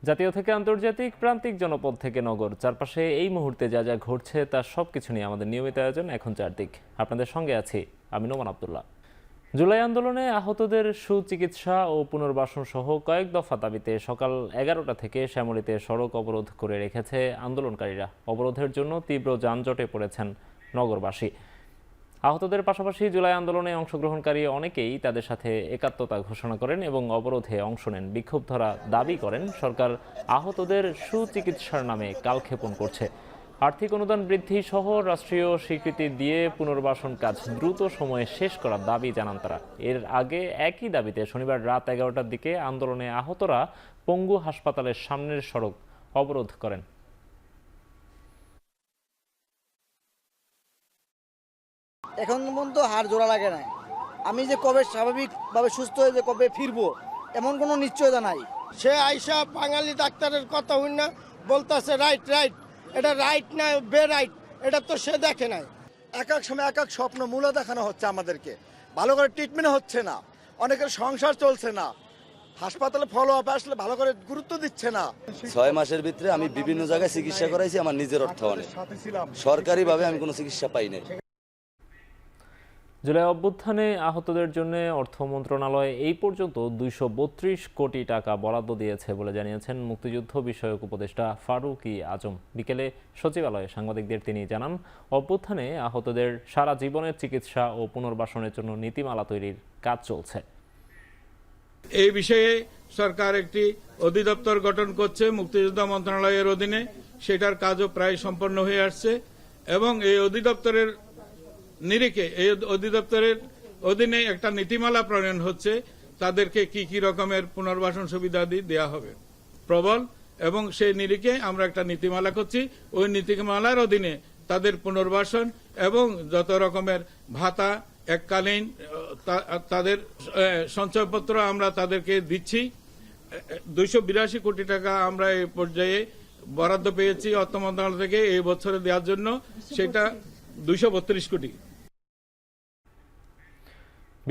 জাতীয় থেকে আন্তর্জাতিক, প্রান্তিক জনপদ থেকে নগর, চারপাশে এই মুহূর্তে যা যা ঘটছে তার সবকিছু নিয়ে আমাদের নিয়মিত আয়োজন এখন চারদিক। আপনাদের সঙ্গে আছি আমি নোমান আব্দুল্লাহ। জুলাই আন্দোলনে আহতদের সুচিকিৎসা ও পুনর্বাসন সহ কয়েক দফা দাবিতে সকাল 11টা থেকে শ্যামলীতে সড়ক অবরোধ করে রেখেছে আন্দোলনকারীরা। অবরোধের জন্য তীব্র যানজটে পড়েছেন নগরবাসী। আহতদের পাশাপাশি জুলাই আন্দোলনে অংশগ্রহণকারী অনেকেই তাদের সাথে একাত্মতা ঘোষণা করেন এবং অবরোধে অংশ নেন। বিক্ষোভধরা দাবি করেন সরকার আহতদের সুচিকিৎসার নামে কালক্ষেপণ করছে। আর্থিক অনুদান বৃদ্ধি সহ রাষ্ট্রীয় স্বীকৃতি দিয়ে পুনর্বাসন কাজ দ্রুত সময়ে শেষ করার দাবি জানান তারা। এর আগে একই দাবিতে শনিবার রাত 11টার দিকে আন্দোলনে আহতরা পঙ্গু হাসপাতালের সামনের সড়ক অবরোধ করেন। এখন পর্যন্ত হাড় জোড়া লাগে নাই। আমি যে কবে স্বাভাবিকভাবে সুস্থ হয়ে যে কবে ফিরবো এমন কোনো নিশ্চয়তা নাই। সে আইসা বাঙালি ডাক্তারের কথা হই না বলতেছে রাইট রাইট, এটা রাইট না বে রাইট, এটা তো সে দেখে নাই। এক এক সময় এক এক স্বপ্ন মূল্য দেখানো হচ্ছে আমাদেরকে, ভালো করে ট্রিটমেন্ট হচ্ছে না, অনেকের সংসার চলছে না, হাসপাতালে ফলো আপ আসলে ভালো করে গুরুত্ব দিচ্ছে না। 6 মাসের ভিতরে আমি বিভিন্ন জায়গায় চিকিৎসা করাইছি আমার নিজের অর্থায়নে, সরকারিভাবে আমি কোনো চিকিৎসা পাই নাই। জুলাই অভ্যুত্থানে আহতদের জন্য অর্থ মন্ত্রণালয় এই পর্যন্ত 232 কোটি টাকা বরাদ্দ দিয়েছে বলে জানিয়েছেন মুক্তিযুদ্ধ বিষয়ক উপদেষ্টা ফারুক আজম। বিকেলে সচিবালয়ে সাংবাদিকদের তিনি জানান, অভ্যুত্থানে আহতদের সারা জীবনের চিকিৎসা ও পুনর্বাসনের জন্য নীতিমালা তৈরির কাজ চলছে। এই বিষয়ে সরকার একটি অধিদপ্তর গঠন করছে মুক্তিযোদ্ধা মন্ত্রণালয়ের অধীনে, সেটার কাজও প্রায় সম্পন্ন হয়ে আসছে এবং এই অধিদপ্তরের নিরিখে এই অধিদপ্তরের অধীনে একটা নীতিমালা প্রণয়ন হচ্ছে, তাদেরকে কি কি রকমের পুনর্বাসন সুবিধাদি দেওয়া হবে প্রবল, এবং সেই নিরিখে আমরা একটা নীতিমালা করছি। ওই নীতিমালার অধীনে তাদের পুনর্বাসন এবং যত রকমের ভাতা এককালীন তাদের সঞ্চয়পত্র আমরা তাদেরকে দিচ্ছি। 282 কোটি টাকা আমরা এই পর্যায়ে বরাদ্দ পেয়েছি অর্থ মন্ত্রণালয় থেকে এই বছরে দেওয়ার জন্য, সেটা 232 কোটি।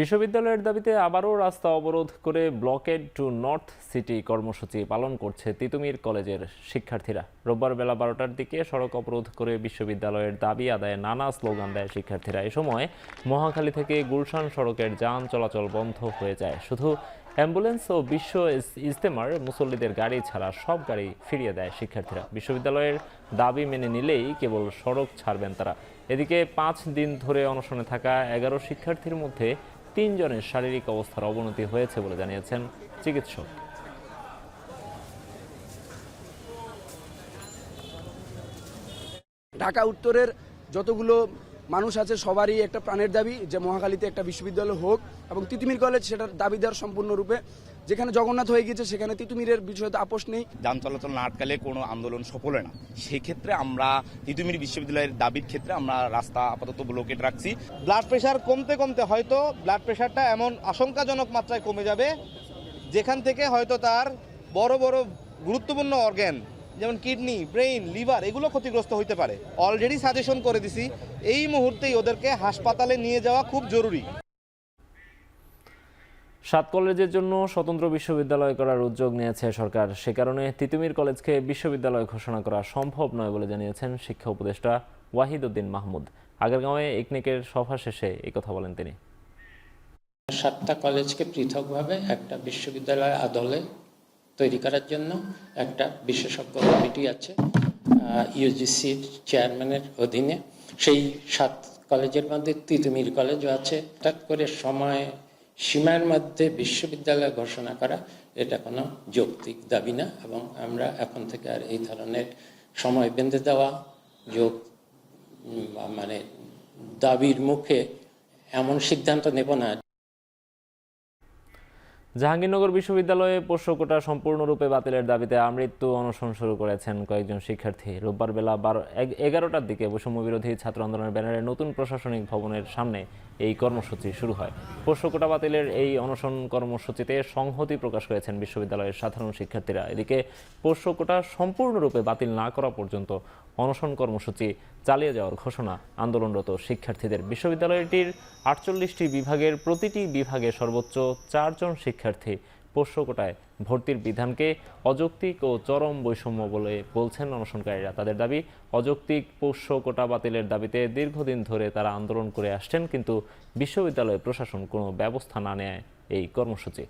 বিশ্ববিদ্যালয়ের দাবিতে আবারও রাস্তা অবরোধ করে ব্লকেড টু নর্থ সিটি কর্মসূচি পালন করছে তিতুমির কলেজের শিক্ষার্থীরা। রোববার বেলা 12টার দিকে সড়ক অবরোধ করে বিশ্ববিদ্যালয়ের দাবি আদায়ে নানা স্লোগান দেয় শিক্ষার্থীরা। এ সময় মহাখালী থেকে গুলশান সড়কের যান চলাচল বন্ধ হয়ে যায়। শুধু অ্যাম্বুলেন্স ও বিশ্ব ইজতেমার মুসল্লিদের গাড়ি ছাড়া সব গাড়ি ফিরিয়ে দেয় শিক্ষার্থীরা। বিশ্ববিদ্যালয়ের দাবি মেনে নিলেই কেবল সড়ক ছাড়বেন তারা। এদিকে 5 দিন ধরে অনশনে থাকা 11 শিক্ষার্থীর মধ্যে 3 জনের শারীরিক অবস্থার অবনতি হয়েছে বলে জানিয়েছেন চিকিৎসক। ঢাকা উত্তরের যতগুলো মানুষ আছে সবারই একটা প্রাণের দাবি যে মহাখালীতে একটা বিশ্ববিদ্যালয় হোক, এবং তিতুমির কলেজ সেটার দাবি দেওয়ার সম্পূর্ণরূপে। যেখানে জগন্নাথ হয়ে গিয়েছে সেখানে তিতুমিরের বিষয়ে আপোষ নেই। যান চলাচল না আটকালে কোনো আন্দোলন সফল হয় না। সেই ক্ষেত্রে আমরা তিতুমির বিশ্ববিদ্যালয়ের দাবির ক্ষেত্রে আমরা রাস্তা আপাতত ব্লকেট রাখছি। ব্লাড প্রেশার কমতে কমতে হয়তো ব্লাড প্রেশারটা এমন আশঙ্কাজনক মাত্রায় কমে যাবে যেখান থেকে হয়তো তার বড় বড় গুরুত্বপূর্ণ অর্গান যেমন কিডনি, ব্রেইন, লিভার এগুলো ক্ষতিগ্রস্ত হতে পারে। অলরেডি সাজেশন করে দিছি, এই মুহূর্তেই ওদেরকে হাসপাতালে নিয়ে যাওয়া খুব জরুরি। 7 কলেজের জন্য স্বতন্ত্র বিশ্ববিদ্যালয় করার উদ্যোগ নিয়েছে সরকার। সে কারণে তিতুমির কলেজকে বিশ্ববিদ্যালয় ঘোষণা করা সম্ভব নয় বলে জানিয়েছেন শিক্ষা উপদেষ্টা ওয়াহিদ উদ্দিন মাহমুদ। আগরগাঁওয়ে ইকনেকের সভা শেষে এই কথা বলেন তিনি। 7টা কলেজকে পৃথকভাবে একটা বিশ্ববিদ্যালয় আদলে তৈরি করার জন্য একটা বিশেষজ্ঞ কমিটি আছে ইউজিসির চেয়ারম্যানের অধীনে। সেই 7 কলেজের মধ্যে তিতুমির কলেজও আছে। হঠাৎ করে সময় সীমার মধ্যে বিশ্ববিদ্যালয় ঘোষণা করা এটা কোনো যৌক্তিক দাবি না, এবং আমরা এখন থেকে আর এই ধরনের সময় বেঁধে দেওয়া মানে দাবির মুখে এমন সিদ্ধান্ত নেব না। জাহাঙ্গীরনগর বিশ্ববিদ্যালয়ে পোষ্য কোটা সম্পূর্ণরূপে বাতিলের দাবিতে আমৃত্যু অনশন শুরু করেছেন কয়েকজন শিক্ষার্থী। রোববার বেলা 11টার দিকে বৈষম্য বিরোধী ছাত্র আন্দোলনের ব্যানারে নতুন প্রশাসনিক ভবনের সামনে এই কর্মসূচি শুরু হয়। পোষ্য কোটা বাতিলের এই অনশন কর্মসূচিতে সংহতি প্রকাশ করেছেন বিশ্ববিদ্যালয়ের সাধারণ শিক্ষার্থীরা। এদিকে পোষ্য কোটা সম্পূর্ণরূপে বাতিল না করা পর্যন্ত অনশন কর্মসূচি চালিয়ে যাওয়ার ঘোষণা আন্দোলনরত শিক্ষার্থীদের। বিশ্ববিদ্যালয়টির 48টি বিভাগের প্রতিটি বিভাগে সর্বোচ্চ 4 জন শিক্ষার্থী পোষ্য কোটায় ভর্তির বিধানকে অযৌক্তিক ও চরম বৈষম্য বলে বলছেন অনশনকারীরা। তাদের দাবি, অযৌক্তিক পোষ্য কোটা বাতিলের দাবিতে দীর্ঘদিন ধরে তারা আন্দোলন করে আসছেন, কিন্তু বিশ্ববিদ্যালয় প্রশাসন কোনো ব্যবস্থা না নেয় এই কর্মসূচি।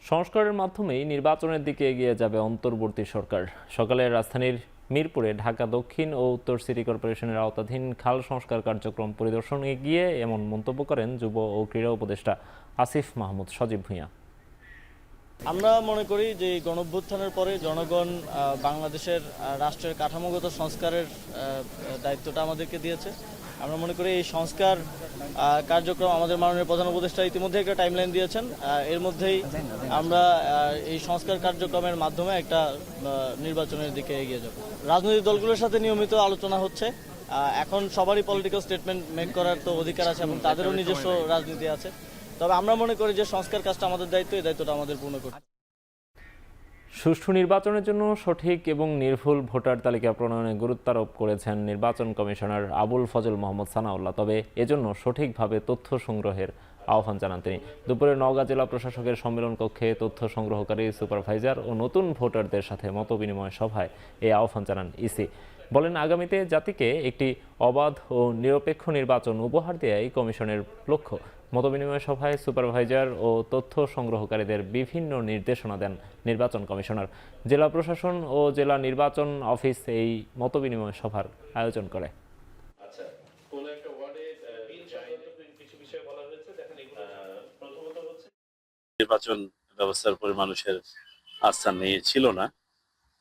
সংস্কারের মাধ্যমেই নির্বাচনের দিকে এগিয়ে যাবে অন্তর্বর্তী সরকার। সকালে রাজধানীর মিরপুরে ঢাকা দক্ষিণ ও উত্তর সিটি কর্পোরেশনের আওতাধীন খাল সংস্কার কার্যক্রম পরিদর্শনে গিয়ে এমন মন্তব্য করেন যুব ও ক্রীড়া উপদেষ্টা আসিফ মাহমুদ সজীব ভূঁইয়া। আমরা মনে করি যে গণঅভ্যুত্থানের পরে জনগণ বাংলাদেশের রাষ্ট্রের কাঠামোগত সংস্কারের দায়িত্বটা আমাদেরকে দিয়েছে। আমরা মনে করি এই সংস্কার কার্যক্রম আমাদের মাননীয় প্রধান উপদেষ্টা ইতিমধ্যে একটা টাইমলাইন দিয়েছেন। এর মধ্যেই আমরা এই সংস্কার কার্যক্রমের মাধ্যমে একটা নির্বাচনের দিকে এগিয়ে যাব। রাজনৈতিক দলগুলোর সাথে নিয়মিত আলোচনা হচ্ছে। এখন সবারই পলিটিক্যাল স্টেটমেন্ট মেক করার তো অধিকার আছে এবং তাদেরও নিজস্ব রাজনীতি আছে। তবে আমরা মনে করি যে সংস্কার কাজটা আমাদের দায়িত্ব, এই দায়িত্বটা আমাদের পূর্ণ করতে। সুষ্ঠু নির্বাচনের জন্য সঠিক এবং নির্ভুল ভোটার তালিকা প্রণয়নে গুরুত্ব আরোপ করেছেন নির্বাচন কমিশনার আবুল ফজল মোহাম্মদ সানাউল্লাহ। তবে এজন্য সঠিকভাবে তথ্য সংগ্রহের আহ্বান জানান তিনি। দুপুরে নওগাঁ জেলা প্রশাসকের সম্মেলন কক্ষে তথ্য সংগ্রহকারী সুপারভাইজার ও নতুন ভোটারদের সাথে মতবিনিময় সভায় এই আহ্বান জানান ইসি। বলেন, আগামীতে জাতিকে একটি অবাধ ও নিরপেক্ষ নির্বাচন উপহার দেওয়াই কমিশনের লক্ষ্য। মতবিনিময় সভায় সুপারভাইজার ও তথ্য সংগ্রহকারীদের বিভিন্ন নির্দেশনা দেন নির্বাচন কমিশনার। জেলা প্রশাসন ও জেলা নির্বাচন অফিস এই মতবিনিময় সভার আয়োজন করে। নির্বাচন ব্যবস্থার উপরে মানুষের আস্থা ছিল না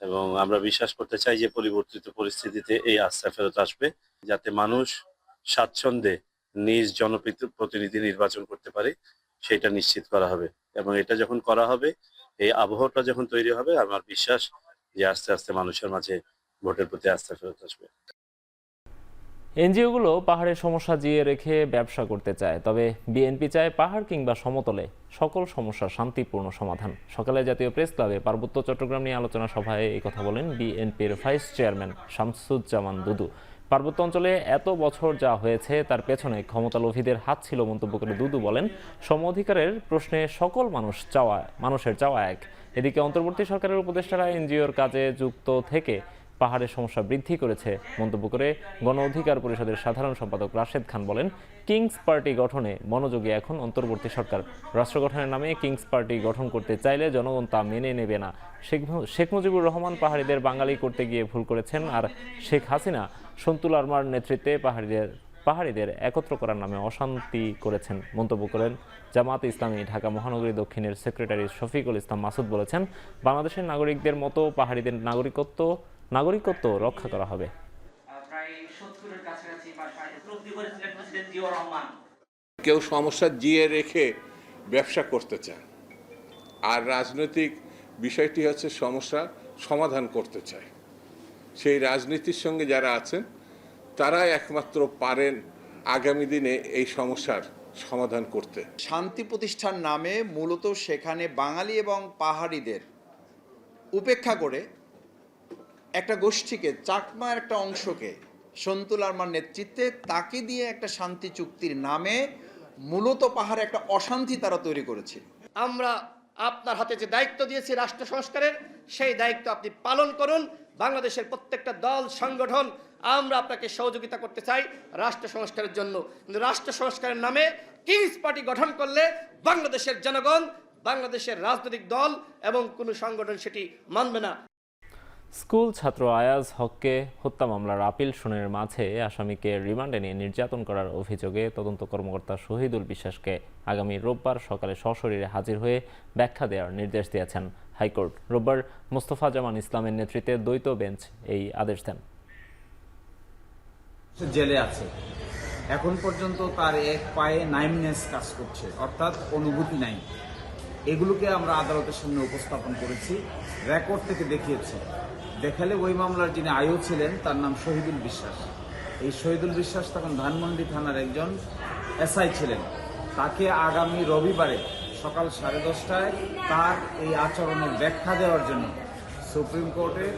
এবং আমরা বিশ্বাস করতে চাই যে পরিবর্তিত পরিস্থিতিতে এই আস্থা ফেরত আসবে, যাতে মানুষ স্বাচ্ছন্দ্যে নিজ জনপ্রতিনিধি নির্বাচন করতে পারে, সেটা নিশ্চিত করা হবে। এবং এটা যখন করা হবে, এই আবহাওয়াটা যখন তৈরি হবে, আমার বিশ্বাস যে আস্তে আস্তে মানুষের মাঝে ভোটের প্রতি আস্থা ফেরত আসবে। এনজিওগুলো পাহাড়ের সমস্যা জিয়ে রেখে ব্যবসা করতে চায়, তবে বিএনপি চায় পাহাড় কিংবা সমতলে সকল সমস্যার শান্তিপূর্ণ সমাধান। সকালে জাতীয় প্রেস ক্লাবে পার্বত্য চট্টগ্রাম নিয়ে আলোচনা সভায় এই কথা বলেন বিএনপির ভাইস চেয়ারম্যান শামসুজ্জামান দুদু। পার্বত্য অঞ্চলে এত বছর যা হয়েছে তার পেছনে ক্ষমতালোভীদের হাত ছিল মন্তব্য করে দুদু বলেন, সম অধিকারের প্রশ্নে সকল মানুষের চাওয়া এক। এদিকে অন্তর্বর্তী সরকারের উপদেষ্টারা এনজিওর কাজে যুক্ত থেকে পাহাড়ের সমস্যা বৃদ্ধি করেছে মন্তব্য করে গণ অধিকার পরিষদের সাধারণ সম্পাদক রাশেদ খান বলেন, কিংস পার্টি গঠনে মনোযোগী এখন অন্তর্বর্তী সরকার। রাষ্ট্র গঠনের নামে কিংস পার্টি গঠন করতে চাইলে জনগণ তা মেনে নেবে না। শেখ মুজিবুর রহমান পাহাড়িদের বাঙালি করতে গিয়ে ভুল করেছেন, আর শেখ হাসিনা সন্তুল আরমার নেতৃত্বে পাহাড়িদের একত্র করার নামে অশান্তি করেছেন মন্তব্য করেন জামাত ইসলামী ঢাকা মহানগরী দক্ষিণের সেক্রেটারি শফিকুল ইসলাম মাসুদ। বলেছেন, বাংলাদেশের নাগরিকদের মতো পাহাড়িদের নাগরিকত্ব রক্ষা করা হবে। কেউ সমস্যা জিয়ে রেখে ব্যবসা করতে চায়, আর রাজনৈতিক বিষয়টি হচ্ছে সমস্যা সমাধান করতে চায়। সেই রাজনীতির সঙ্গে যারা আছেন তারাই একমাত্র পারেন আগামী দিনে এই সমস্যার সমাধান করতে। শান্তি প্রতিষ্ঠার নামে মূলত সেখানে বাঙালি এবং পাহাড়িদের উপেক্ষা করে একটা গোষ্ঠীকে, চাকমার একটা অংশকে সন্তুল আরমার নেতৃত্বে তাকে দিয়ে একটা শান্তি চুক্তির নামে মূলত পাহাড়ে একটা অশান্তি তারা তৈরি করেছিল। আমরা আপনার হাতে যে দায়িত্ব দিয়েছি রাষ্ট্র সংস্কারের, সেই দায়িত্ব আপনি পালন করুন। বাংলাদেশের প্রত্যেকটা দল সংগঠন আমরা আপনাকে সহযোগিতা করতে চাই রাষ্ট্র সংস্কারের জন্য। কিন্তু রাষ্ট্র সংস্কারের নামে কিংস পার্টি গঠন করলে বাংলাদেশের জনগণ, বাংলাদেশের রাজনৈতিক দল এবং কোনো সংগঠন সেটি মানবে না। স্কুল ছাত্র আয়াজ হককে হত্যা মামলার আপিল শুনানির মাঝে আসামিকে রিমান্ডে নিয়ে নির্যাতন করার অভিযোগে তদন্ত কর্মকর্তা শহীদুল বিশ্বাসকে আগামী রোববার সকালে সশরীরে হাজির হয়ে ব্যাখ্যা দেওয়ার নির্দেশ দিয়েছেন হাইকোর্ট। রোববার মোস্তফা জামান ইসলামের নেতৃত্বে দ্বৈত বেঞ্চ এই আদেশ দেন। জেলে আছে, এখন পর্যন্ত তার এক পায়ে নাইমনেস কাজ করছে, অর্থাৎ অনুভূতি নাই। এগুলোকে আমরা আদালতের সামনে উপস্থাপন করেছি, রেকর্ড থেকে দেখিয়েছি। দেখালে ওই মামলার যিনি আয়ু ছিলেন তার নাম শহীদুল বিশ্বাস। এই শহীদুল বিশ্বাস তখন ধানমন্ডি থানার একজন এসআই ছিলেন। তাকে আগামী রবিবারে সকাল 10:30টায় তার এই আচরণের ব্যাখ্যা দেওয়ার জন্য সুপ্রিম কোর্টের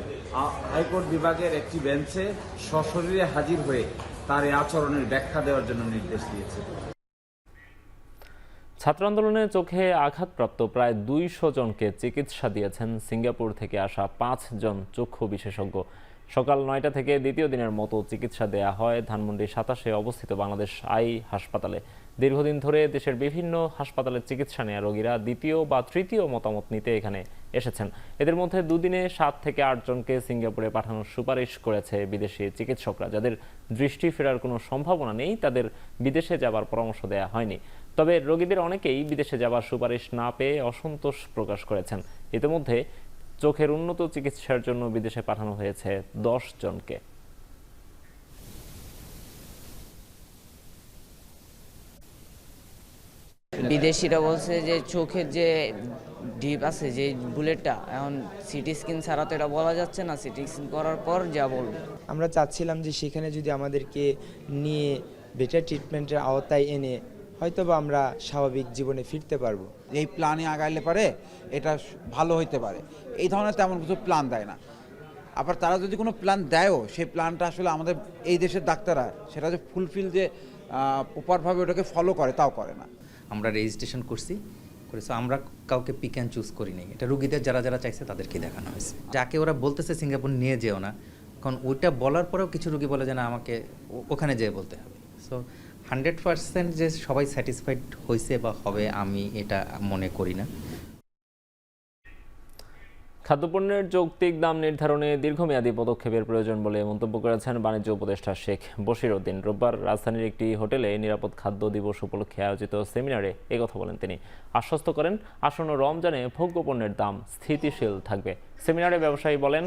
হাইকোর্ট বিভাগের একটি বেঞ্চে সশরীরে হাজির হয়ে তার এই আচরণের ব্যাখ্যা দেওয়ার জন্য নির্দেশ দিয়েছে। ছাত্র আন্দোলনে চোখে আঘাতপ্রাপ্ত প্রায় 200 জনকে চিকিৎসা দিয়েছেন সিঙ্গাপুর থেকে আসা 5 জন চক্ষু বিশেষজ্ঞ। সকাল 9টা থেকে দ্বিতীয় দিনের মতো চিকিৎসা দেয়া হয় ধানমন্ডি 27-এ অবস্থিত বাংলাদেশ আই হাসপাতালে। দীর্ঘদিন ধরে দেশের বিভিন্ন হাসপাতালে চিকিৎসা নেওয়া রোগীরা দ্বিতীয় বা তৃতীয় মতামত নিতে এখানে এসেছেন। এদের মধ্যে দুদিনে 7 থেকে 8 জনকে সিঙ্গাপুরে পাঠানোর সুপারিশ করেছে বিদেশি চিকিৎসকরা। যাদের দৃষ্টি ফেরার কোনো সম্ভাবনা নেই তাদের বিদেশে যাবার পরামর্শ দেওয়া হয়নি। তবে রোগীদের অনেকেই বিদেশে যাবার সুপারিশ না পেয়ে অসন্তোষ প্রকাশ করেছেন। ইতিমধ্যে চোখের উন্নত চিকিৎসার জন্য বিদেশে পাঠানো হয়েছে 10 জনকে। বিদেশিরা বলছে যে চোখের যে ডিপ আছে, যে বুলেটটা, এখন সিটি স্ক্যান ছাড়া তো এটা বলা যাচ্ছে না, সিটি স্ক্যান করার পর যা বলবে। আমরা চাচ্ছিলাম যে সেখানে যদি আমাদেরকে নিয়ে বেটার ট্রিটমেন্টের আওতায় এনে হয়তোবা আমরা স্বাভাবিক জীবনে ফিরতে পারবো। এই প্ল্যানে আগাইলে পারে এটা ভালো হইতে পারে, এই ধরনের তেমন কিছু প্ল্যান দেয় না। আবার তারা যদি কোনো প্ল্যান দেয়ও, সেই প্ল্যানটা আসলে আমাদের এই দেশের ডাক্তাররা সেটা যে ফুলফিল যে প্রপারভাবে ওটাকে ফলো করে তাও করে না। আমরা রেজিস্ট্রেশন করছি, আমরা কাউকে পিক অ্যান্ড চুজ করিনি। এটা রুগীদের যারা যারা চাইছে তাদেরকে দেখানো হয়েছে। যাকে ওরা বলতেছে সিঙ্গাপুর নিয়ে যেও না, কারণ ওইটা বলার পরেও কিছু রুগী বলে যে না আমাকে ওখানে যেয়ে বলতে হবে। সো 100% যে সবাই স্যাটিসফাইড হয়েছে বা হবে আমি এটা মনে করি না। খাদ্যপণ্যের যৌক্তিক দাম নির্ধারণে দীর্ঘমেয়াদী পদক্ষেপের প্রয়োজন বলে মন্তব্য করেছেন বাণিজ্য উপদেষ্টা শেখ বশির উদ্দিন। রোববার রাজধানীর একটি হোটেলে নিরাপদ খাদ্য দিবস উপলক্ষে আয়োজিত সেমিনারে একথা বলেন তিনি। আশ্বস্ত করেন আসন্ন রমজানে ভোগ্যপণ্যের দাম স্থিতিশীল থাকবে। সেমিনারে ব্যবসায়ী বলেন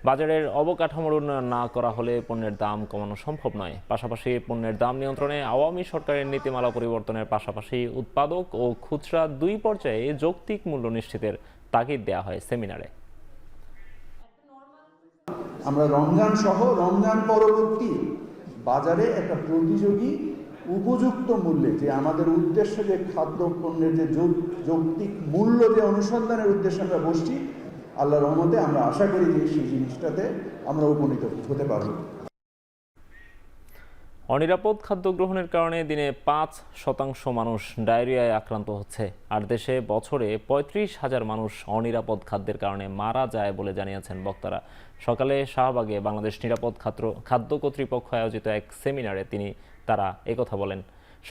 বাজারের অবকাঠামোর উন্নয়ন না করা হলে পণ্যের দাম কমানো সম্ভব নয়। পাশাপাশি পণ্যের দাম নিয়ন্ত্রণে আওয়ামী সরকারের নীতিমালা পরিবর্তনের পাশাপাশি উৎপাদক ও খুচরা দুই পর্যায়ে যৌক্তিক মূল্য নিশ্চিতের তাগিদ দেওয়া হয় সেমিনারে। আমরা রমজান সহ রমজান পরবর্তী বাজারে একটা প্রতিযোগী উপযুক্ত মূল্যে, যে আমাদের উদ্দেশ্য যে খাদ্য পণ্যের যে যৌক্তিক মূল্য যে অনুসন্ধানের উদ্দেশ্যে আমরা বসছি, আল্লাহর রহমতে আমরা আশা করি যে সেই জিনিসটাতে আমরা উপনীত হতে পারব। অনিরাপদ খাদ্য গ্রহণের কারণে দিনে 5% মানুষ ডায়রিয়ায় আক্রান্ত হচ্ছে। আর দেশে বছরে 35,000 মানুষ অনিরাপদ খাদ্যের কারণে মারা যায় বলে জানিয়েছেন বক্তারা। সকালে শাহবাগে বাংলাদেশ নিরাপদ খাদ্য কর্তৃপক্ষ আয়োজিত এক সেমিনারে তারা একথা বলেন।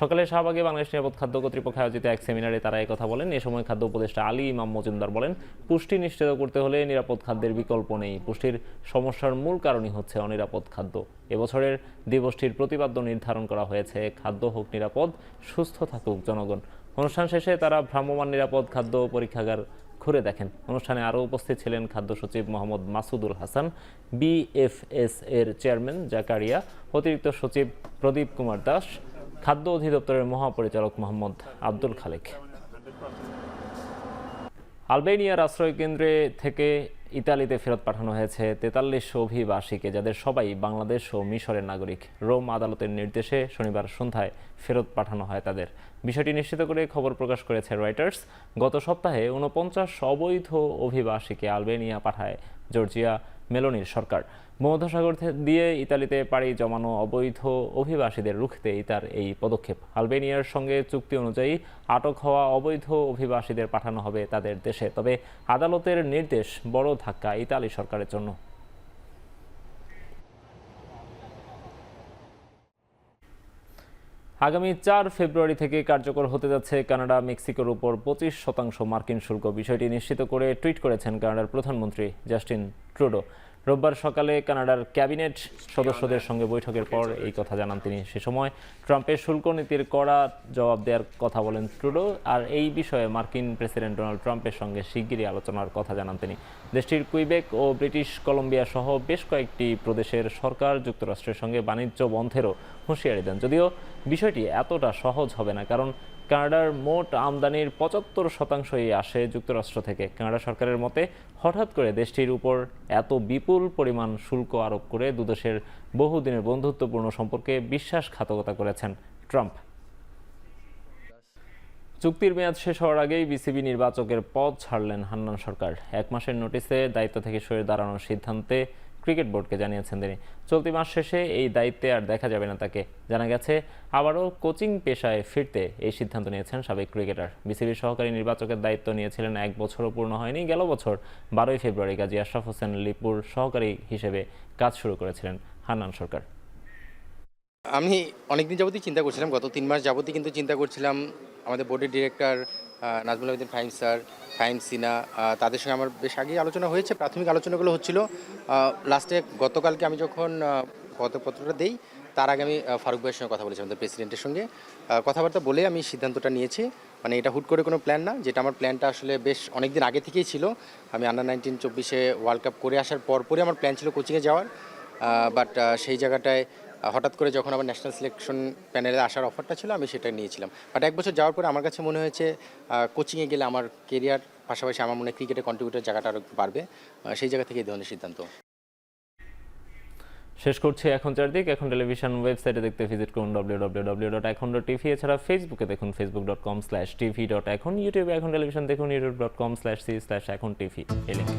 সকালে শাহবাগে বাংলাদেশ নিরাপদ খাদ্য কর্তৃপক্ষ আয়োজিত এক সেমিনারে তারা একথা বলেন। এ সময় খাদ্য উপদেষ্টা আলী ইমাম মজুমদার বলেন, পুষ্টি নিশ্চিত করতে হলে নিরাপদ খাদ্যের বিকল্প নেই। পুষ্টির সমস্যার মূল কারণই হচ্ছে অনিরাপদ খাদ্য। এবছরের দিবসটির প্রতিপাদ্য নির্ধারণ করা হয়েছে খাদ্য হোক নিরাপদ, সুস্থ থাকুক জনগণ। অনুষ্ঠান শেষে তারা ভ্রাম্যমাণ নিরাপদ খাদ্য পরীক্ষাগার ঘুরে দেখেন। অনুষ্ঠানে আরও উপস্থিত ছিলেন খাদ্য সচিব মোহাম্মদ মাসুদুল হাসান, বিএফএস এর চেয়ারম্যান জাকারিয়া, অতিরিক্ত সচিব প্রদীপ কুমার দাস, খাদ্য অধিদপ্তরের মহাপরিচালক মোহাম্মদ আব্দুল খালেক। আলবেনিয়ার আশ্রয় কেন্দ্রে থেকে ইতালিতে ফেরত পাঠানো হয়েছে 43 অভিবাসীকে, যাদের সবাই বাংলাদেশ ও মিশরের নাগরিক। রোম আদালতের নির্দেশে শনিবার সন্ধ্যায় ফেরত পাঠানো হয় তাদের। বিষয়টি নিশ্চিত করে খবর প্রকাশ করেছে রয়টার্স। গত সপ্তাহে 49 অবৈধ অভিবাসীকে আলবেনিয়া পাঠায় জর্জিয়া মেলোনির সরকার। ভূমধ্যসাগর দিয়ে ইতালিতে পাড়ি জমানো অবৈধ অভিবাসীদের রুখতে তার এই পদক্ষেপ। আলবেনিয়ার সঙ্গে চুক্তি অনুযায়ী আটক হওয়া অবৈধ অভিবাসীদের পাঠানো হবে তাদের দেশে। তবে আদালতের নির্দেশ বড় ধাক্কা ইতালি সরকারের জন্য। আগামী 4 ফেব্রুয়ারি থেকে কার্যকর হতে যাচ্ছে কানাডা মেক্সিকোর উপর 25% মার্কিন শুল্ক। বিষয়টি নিশ্চিত করে টুইট করেছেন কানাডার প্রধানমন্ত্রী জাস্টিন ট্রুডো। রোববার সকালে কানাডার ক্যাবিনেট সদস্যদের সঙ্গে বৈঠকের পর এই কথা জানান তিনি। সে সময় ট্রাম্পের শুল্ক নীতির কড়া জবাব দেওয়ার কথা বলেন ট্রুডো। আর এই বিষয়ে মার্কিন প্রেসিডেন্ট ডোনাল্ড ট্রাম্পের সঙ্গে শিগগিরই আলোচনার কথা জানান তিনি। দেশটির কুইবেক ও ব্রিটিশ কলম্বিয়া সহ বেশ কয়েকটি প্রদেশের সরকার যুক্তরাষ্ট্রের সঙ্গে বাণিজ্য বন্ধেরও হুঁশিয়ারি দেন। যদিও বিষয়টি এতটা সহজ হবে না, কারণ কানাডার মোট আমদানির 75%ই আসে যুক্তরাষ্ট্র থেকে। কানাডা সরকারের মতে হঠাৎ করে দেশটির উপর এত বিপুল পরিমাণ শুল্ক আরোপ করে দুদেশের বহুদিনের বন্ধুত্বপূর্ণ সম্পর্কে বিশ্বাসঘাতকতা করেছেন ট্রাম্প। চুক্তির মেয়াদ শেষ হওয়ার আগেই বিসিবি নির্বাচকের পদ ছাড়লেন হান্নান সরকার। 1 মাসের নোটিসে দায়িত্ব থেকে সরে দাঁড়ানোর সিদ্ধান্তে ক্রিকেট বোর্ডকে জানিয়েছেন তিনি। চলতি মাস শেষে এই দায়িত্বে আর দেখা যাবে না তাকে। জানা গেছে আবারও কোচিং পেশায় ফিরতে এই সিদ্ধান্ত নিয়েছেন সাবেক ক্রিকেটার। বিসিবির সহকারী নির্বাচকের দায়িত্ব নিয়েছিলেন 1 বছরও পূর্ণ হয়নি। গেল বছর 12 ফেব্রুয়ারি গাজী আশরাফ হোসেন লিপুর সহকারী হিসেবে কাজ শুরু করেছিলেন হান্নান সরকার। আমি অনেকদিন যাবতই চিন্তা করছিলাম, গত 3 মাস যাবতই কিন্তু চিন্তা করছিলাম আমাদের বোর্ডের ডিরেক্টর নাজমুল আবেদিন ফাহিম স্যার, ফাহিম সিনা, তাদের সঙ্গে আমার বেশ আগেই আলোচনা হয়েছে। প্রাথমিক আলোচনাগুলো হচ্ছিল। লাস্টে গতকালকে আমি যখন পদপত্রটা দেই তার আগে আমি ফারুক ভাইয়ের সঙ্গে কথা বলেছি, আমাদের প্রেসিডেন্টের সঙ্গে কথাবার্তা বলে আমি সিদ্ধান্তটা নিয়েছি। মানে এটা হুট করে কোনো প্ল্যান না, যেটা আমার প্ল্যানটা আসলে বেশ অনেক দিন আগে থেকেই ছিল। আমি আন্ডার-19 24 ওয়ার্ল্ড কাপ করে আসার পরপরই আমার প্ল্যান ছিল কোচিংয়ে যাওয়ার, বাট সেই জায়গাটায় হঠাৎ করে যখন আমার ন্যাশনাল সিলেকশন প্যানেলে আসার অফারটা ছিল আমি সেটা নিয়েছিলাম। বাট 1 বছর যাওয়ার পরে আমার কাছে মনে হয়েছে কোচিংয়ে গেলে আমার কেরিয়ার পাশাপাশি আমার মনে হয় ক্রিকেটে কন্ট্রিবিউটার জায়গাটা আরও বাড়বে, সেই জায়গা থেকে এই ধরনের সিদ্ধান্ত। শেষ করছি এখন চারদিক। এখন টেলিভিশন ওয়েবসাইটে দেখতে ভিজিট করুন www.ekhon.tv। এছাড়া ফেসবুকে দেখুন facebook.com/tv.ekhon, ইউটিউবে এখন টেলিভিশন দেখুন youtube.com/c/ekhon tv এই লিঙ্কে।